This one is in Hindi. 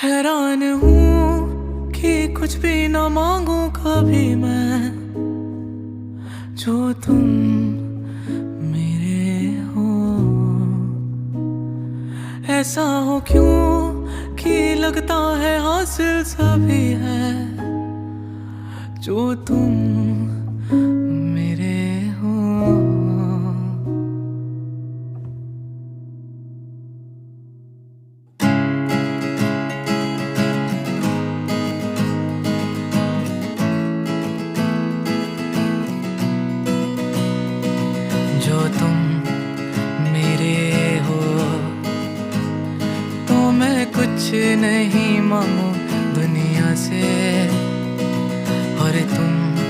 हैरान हूँ कि कुछ भी ना मांगू कभी मैं, जो तुम मेरे हो। ऐसा हो क्यों कि लगता है हासिल सभी है, जो तुम मेरे हो। जो तुम मेरे हो, तो मैं कुछ नहीं मांगू दुनिया से।